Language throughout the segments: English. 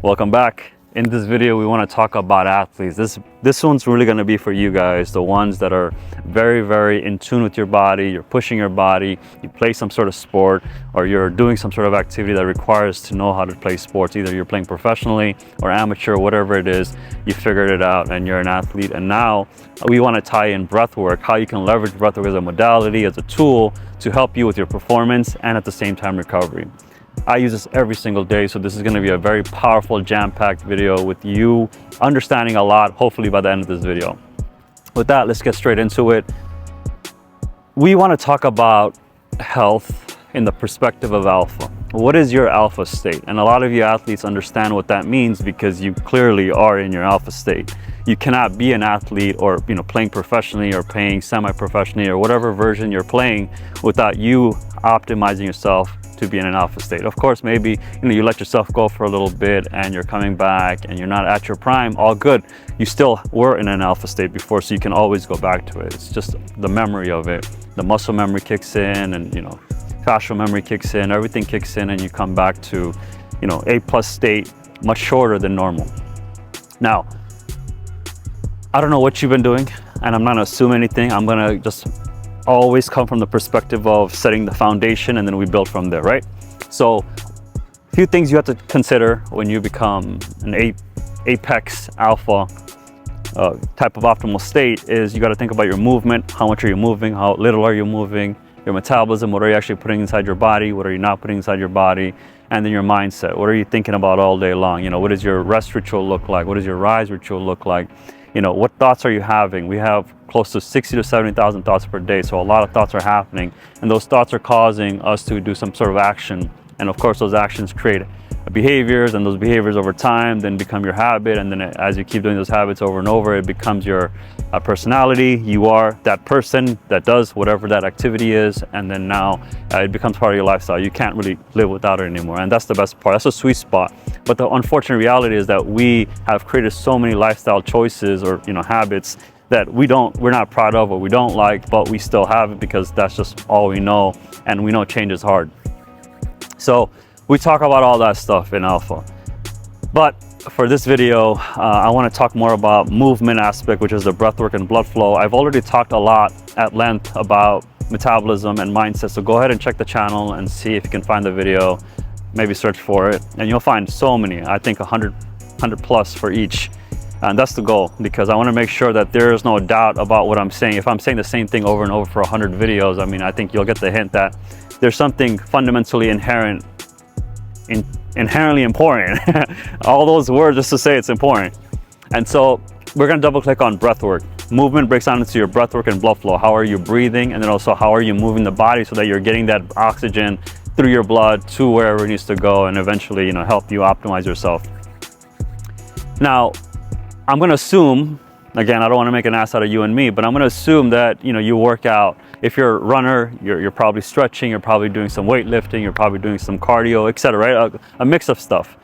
Welcome back. In this video, we want to talk about athletes. This one's really going to be for you guys, the ones that are very in tune with your body. You're pushing your body, you play some sort of sport, or you're doing some sort of activity that requires to know how to play sports. Either you're playing professionally or amateur, whatever it is, you figured it out and you're an athlete. And now we want to tie in breathwork, how you can leverage breathwork as a modality, as a tool to help you with your performance and at the same time recovery. I use this every single day, so this is going to be a very powerful, jam-packed video with you understanding a lot, hopefully by the end of this video. With that, let's get straight into it. We want to talk about health in the perspective of alpha. What is your alpha state? And a lot of you athletes understand what that means because you clearly are in your alpha state. You cannot be an athlete or playing professionally or playing semi-professionally or whatever version you're playing without you optimizing yourself to be in an alpha state. Of course, maybe you let yourself go for a little bit and you're coming back and you're not at your prime, all good. You still were in an alpha state before, so you can always go back to it. It's just the memory of it. The muscle memory kicks in, and fascial memory kicks in, everything kicks in, and you come back to A+ state much shorter than normal. Now, I don't know what you've been doing, and I'm not gonna assume anything. I'm gonna just always come from the perspective of setting the foundation, and then we build from there, right? So a few things you have to consider when you become an apex alpha type of optimal state is you got to think about your movement. How much are you moving? How little are you moving? Your metabolism, what are you actually putting inside your body? What are you not putting inside your body? And then your mindset, what are you thinking about all day long? What does your rest ritual look like? What does your rise ritual look like? What thoughts are you having? We have close to 60 to 70,000 thoughts per day, so a lot of thoughts are happening, and those thoughts are causing us to do some sort of action. And of course, those actions create behaviors, and those behaviors over time then become your habit, and then as you keep doing those habits over and over, it becomes your personality. You are that person that does whatever that activity is, and then now it becomes part of your lifestyle. You can't really live without it anymore, and that's the best part. That's a sweet spot. But the unfortunate reality is that we have created so many lifestyle choices or habits that we're not proud of or we don't like, but we still have it because that's just all we know, and we know change is hard. So we talk about all that stuff in alpha. But for this video, I want to talk more about movement aspect, which is the breathwork and blood flow. I've already talked a lot at length about metabolism and mindset, so go ahead and check the channel and see if you can find the video. Maybe search for it, and you'll find so many, I think 100 plus for each. And that's the goal, because I want to make sure that there is no doubt about what I'm saying. If I'm saying the same thing over and over for 100 videos, I think you'll get the hint that there's something fundamentally inherently important. All those words just to say it's important. And so we're going to double click on breathwork. Movement breaks down into your breathwork and blood flow. How are you breathing? And then also, how are you moving the body so that you're getting that oxygen through your blood to wherever it needs to go, and eventually help you optimize yourself. Now, I'm going to assume, again, I don't want to make an ass out of you and me, but I'm going to assume that you work out. If you're a runner, you're probably stretching, you're probably doing some weightlifting, you're probably doing some cardio, etc., right? A mix of stuff.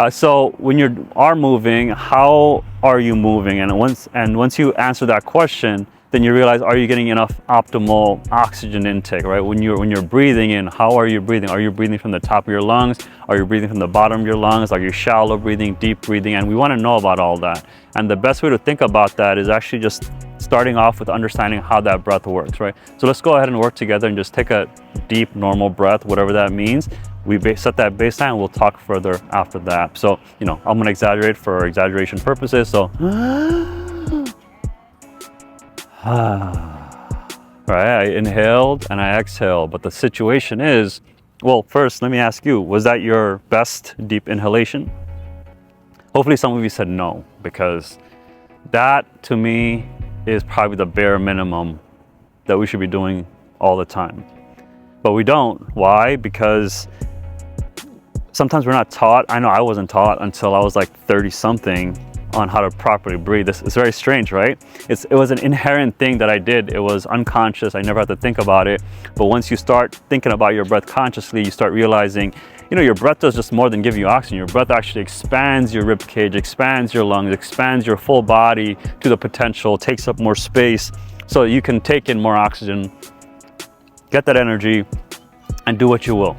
So when you are moving, how are you moving? And once you answer that question, then you realize, are you getting enough optimal oxygen intake, right? When you're breathing in, how are you breathing? Are you breathing from the top of your lungs? Are you breathing from the bottom of your lungs? Are you shallow breathing, deep breathing? And we want to know about all that. And the best way to think about that is actually just starting off with understanding how that breath works, right? So let's go ahead and work together and just take a deep, normal breath, whatever that means. We set that baseline, and we'll talk further after that. So, I'm going to exaggerate for exaggeration purposes. So, right, I inhaled and I exhaled, but the situation is, well, first let me ask you, was that your best deep inhalation? Hopefully some of you said no, because that to me is probably the bare minimum that we should be doing all the time. But we don't. Why? Because sometimes we're not taught. I know I wasn't taught until I was like 30 something on how to properly breathe. It's very strange, right? It was an inherent thing that I did. It was unconscious. I never had to think about it. But once you start thinking about your breath consciously, you start realizing, your breath does just more than give you oxygen. Your breath actually expands your rib cage, expands your lungs, expands your full body to the potential, takes up more space so you can take in more oxygen, get that energy, and do what you will.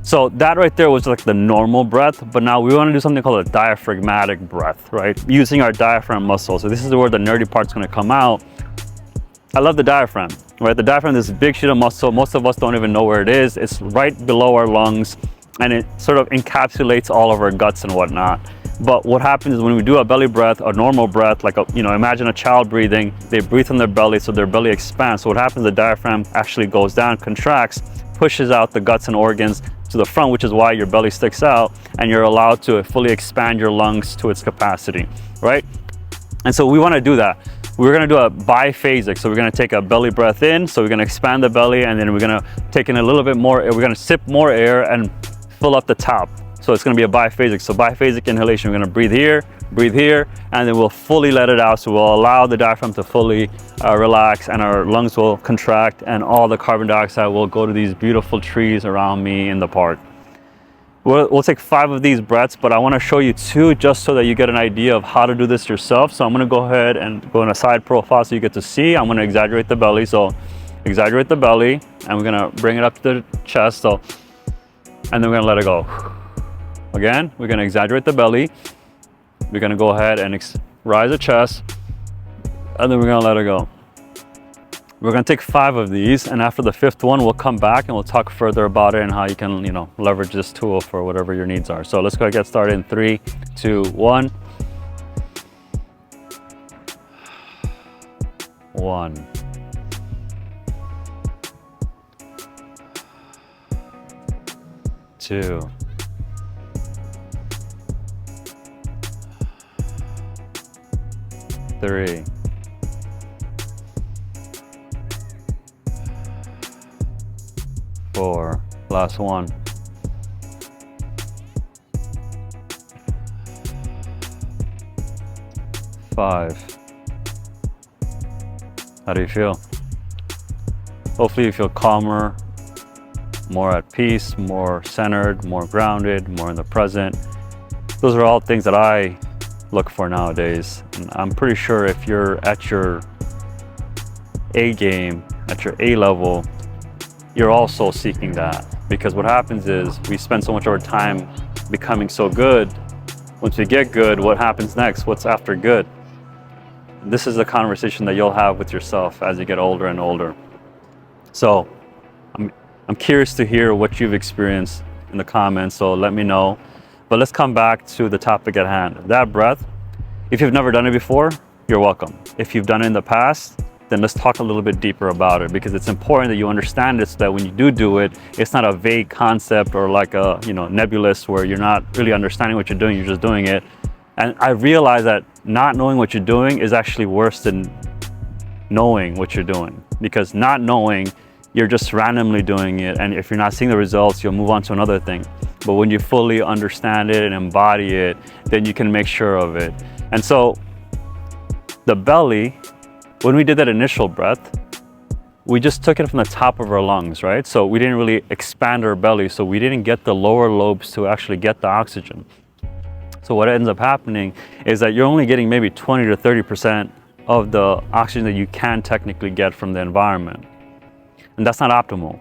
So that right there was like the normal breath, but now we want to do something called a diaphragmatic breath, right? Using our diaphragm muscle. So this is where the nerdy part's going to come out. I love the diaphragm, right? The diaphragm is this big sheet of muscle. Most of us don't even know where it is. It's right below our lungs, and it sort of encapsulates all of our guts and whatnot. But what happens is when we do a belly breath, a normal breath, like imagine a child breathing, they breathe from their belly, so their belly expands. So what happens, the diaphragm actually goes down, contracts, pushes out the guts and organs to the front, which is why your belly sticks out, and you're allowed to fully expand your lungs to its capacity, right? And so we want to do that. We're going to do a biphasic. So we're going to take a belly breath in, so we're going to expand the belly, and then we're going to take in a little bit more air. We're going to sip more air and fill up the top. So it's going to be a biphasic. So biphasic inhalation, we're going to breathe here, and then we'll fully let it out. So we'll allow the diaphragm to fully relax, and our lungs will contract, and all the carbon dioxide will go to these beautiful trees around me in the park. We'll take 5 of these breaths, but I want to show you 2 just so that you get an idea of how to do this yourself. So I'm going to go ahead and go in a side profile so you get to see. I'm going to exaggerate the belly. So exaggerate the belly, and we're going to bring it up to the chest. So, and then we're going to let it go. Again, we're going to exaggerate the belly. We're going to go ahead and rise the chest, and then we're going to let it go. We're going to take 5 of these, and after the 5th one, we'll come back and we'll talk further about it and how you can, leverage this tool for whatever your needs are. So let's go get started in 3, 2, 1. 1. 2. 3. 4. Last one. 5. How do you feel? Hopefully you feel calmer, more at peace, more centered, more grounded, more in the present. Those are all things that I look for nowadays. And I'm pretty sure if you're at your A game, at your A level, you're also seeking that. Because what happens is we spend so much of our time becoming so good. Once we get good, what happens next? What's after good? This is the conversation that you'll have with yourself as you get older and older. So I'm curious to hear what you've experienced in the comments, so let me know. But let's come back to the topic at hand. That breath, if you've never done it before, you're welcome. If you've done it in the past, then let's talk a little bit deeper about it, because it's important that you understand it so that when you do it, it's not a vague concept or like a nebulous where you're not really understanding what you're doing, you're just doing it. And I realize that not knowing what you're doing is actually worse than knowing what you're doing, because not knowing, you're just randomly doing it, and if you're not seeing the results, you'll move on to another thing. But when you fully understand it and embody it, then you can make sure of it. And so the belly, when we did that initial breath, we just took it from the top of our lungs, right? So we didn't really expand our belly, so we didn't get the lower lobes to actually get the oxygen. So what ends up happening is that you're only getting maybe 20 to 30% of the oxygen that you can technically get from the environment. And that's not optimal.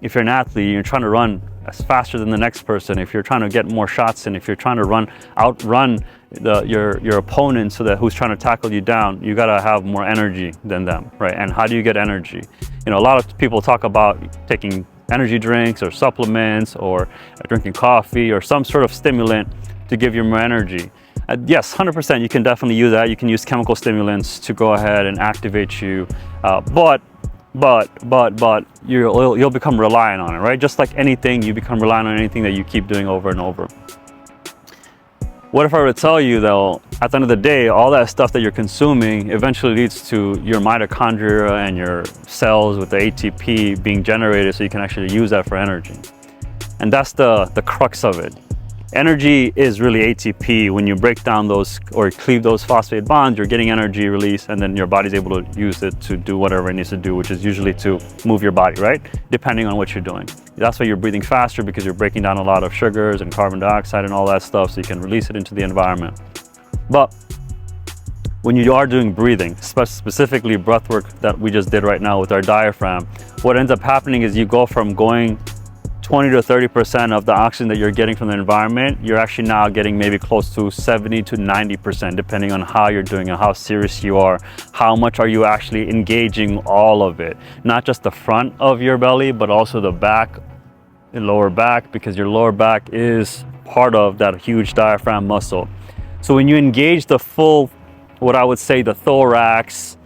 If you're an athlete, you're trying to run as faster than the next person, if you're trying to get more shots in, if you're trying to outrun your opponent so that who's trying to tackle you down, you gotta have more energy than them, right? And how do you get energy? A lot of people talk about taking energy drinks or supplements or drinking coffee or some sort of stimulant to give you more energy. Yes, 100%, you can definitely use that. You can use chemical stimulants to go ahead and activate you, but you'll become reliant on it, right? Just like anything, you become reliant on anything that you keep doing over and over. What if I were to tell you, though, at the end of the day, all that stuff that you're consuming eventually leads to your mitochondria and your cells with the ATP being generated so you can actually use that for energy. And that's the crux of it. Energy is really ATP. When you break down those or cleave those phosphate bonds, you're getting energy release, and then your body's able to use it to do whatever it needs to do, which is usually to move your body, right? Depending on what you're doing. That's why you're breathing faster, because you're breaking down a lot of sugars and carbon dioxide and all that stuff, so you can release it into the environment. But when you are doing breathing, specifically breath work that we just did right now with our diaphragm, what ends up happening is you go from going 20 to 30% of the oxygen that you're getting from the environment, you're actually now getting maybe close to 70 to 90%, depending on how you're doing and how serious you are. How much are you actually engaging all of it? Not just the front of your belly, but also the back and lower back, because your lower back is part of that huge diaphragm muscle. So when you engage the full, what I would say, the thorax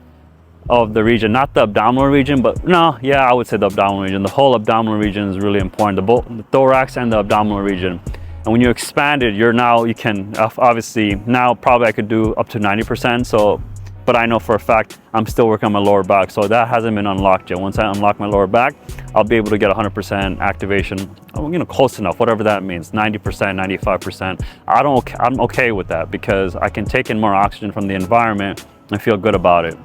of the region, not the abdominal region, but no, yeah, I would say the abdominal region. The whole abdominal region is really important, the thorax and the abdominal region. And when you expand it, you can obviously, now probably I could do up to 90%. So, but I know for a fact I'm still working on my lower back, so that hasn't been unlocked yet. Once I unlock my lower back, I'll be able to get 100% activation, close enough, whatever that means, 90%, 95%. I'm okay with that, because I can take in more oxygen from the environment and feel good about it.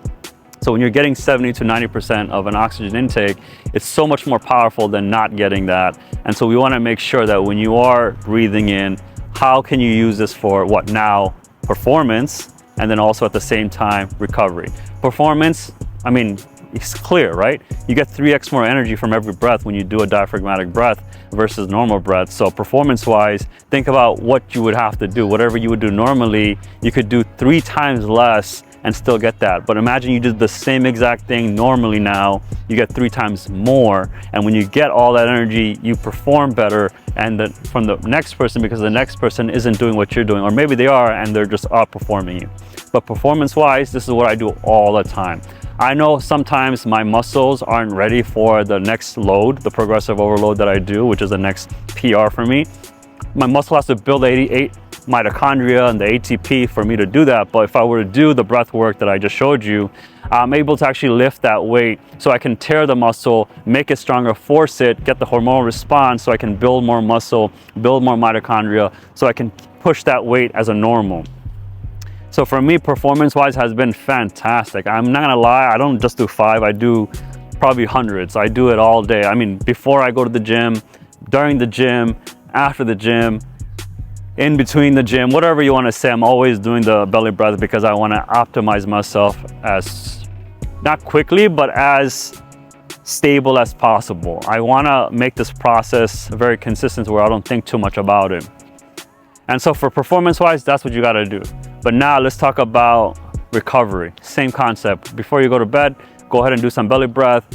So when you're getting 70 to 90% of an oxygen intake, it's so much more powerful than not getting that. And so we want to make sure that when you are breathing in, how can you use this for what now? Performance, and then also at the same time, recovery. Performance, I mean, it's clear, right? You get 3x more energy from every breath when you do a diaphragmatic breath versus normal breath. So performance-wise, think about what you would have to do. Whatever you would do normally, you could do 3 times less and still get that. But imagine you did the same exact thing normally, now you get 3 times more. And when you get all that energy, you perform better and from the next person, because the next person isn't doing what you're doing, or maybe they are and they're just outperforming you. But performance-wise, this is what I do all the time. I know sometimes my muscles aren't ready for the next load, the progressive overload that I do, which is the next PR for me. My muscle has to build 88 mitochondria and the ATP for me to do that. But if I were to do the breath work that I just showed you, I'm able to actually lift that weight, so I can tear the muscle, make it stronger, force it, get the hormonal response, so I can build more muscle, build more mitochondria, so I can push that weight as a normal. So for me, performance-wise has been fantastic. I'm not gonna lie, I don't just do 5, I do probably hundreds. I do it all day. I mean, before I go to the gym, during the gym, after the gym, in between the gym, whatever you want to say, I'm always doing the belly breath, because I want to optimize myself as, not quickly, but as stable as possible. I want to make this process very consistent where I don't think too much about it. And so for performance-wise, that's what you got to do. But now let's talk about recovery. Same concept. Before you go to bed, go ahead and do some belly breath.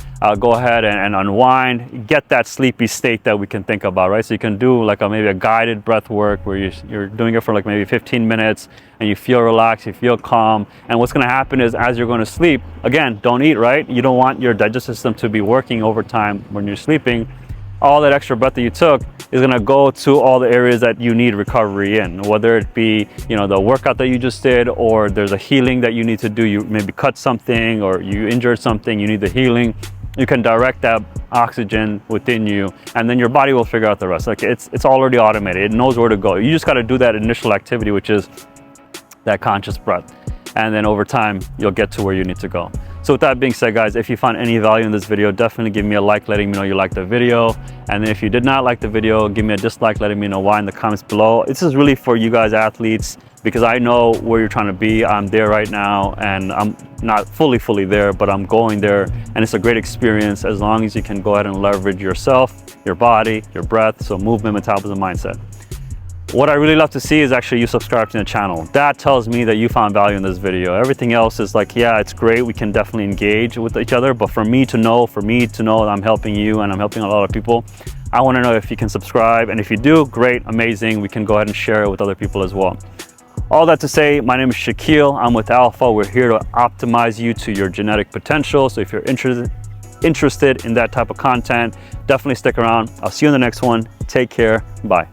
Go ahead and unwind, get that sleepy state that we can think about, right? So you can do like maybe a guided breath work where you're doing it for like maybe 15 minutes and you feel relaxed, you feel calm. And what's gonna happen is, as you're going to sleep, again, don't eat, right? You don't want your digestive system to be working overtime when you're sleeping. All that extra breath that you took is gonna go to all the areas that you need recovery in, whether it be, the workout that you just did, or there's a healing that you need to do. You maybe cut something, or you injured something, you need the healing. You can direct that oxygen within you, and then your body will figure out the rest. Like it's already automated. It knows where to go. You just got to do that initial activity, which is that conscious breath. And then over time, you'll get to where you need to go. So with that being said, guys, if you found any value in this video, definitely give me a like, letting me know you liked the video. And then if you did not like the video, give me a dislike, letting me know why in the comments below. This is really for you guys athletes, because I know where you're trying to be. I'm there right now, and I'm not fully there, but I'm going there. And it's a great experience as long as you can go ahead and leverage yourself, your body, your breath, so movement, metabolism, mindset. What I really love to see is actually you subscribe to the channel. That tells me that you found value in this video. Everything else is like, yeah, it's great. We can definitely engage with each other. But for me to know that I'm helping you and I'm helping a lot of people, I want to know if you can subscribe. And if you do, great, amazing. We can go ahead and share it with other people as well. All that to say, my name is Shaquille. I'm with Alpha. We're here to optimize you to your genetic potential. So if you're interested in that type of content, definitely stick around. I'll see you in the next one. Take care. Bye.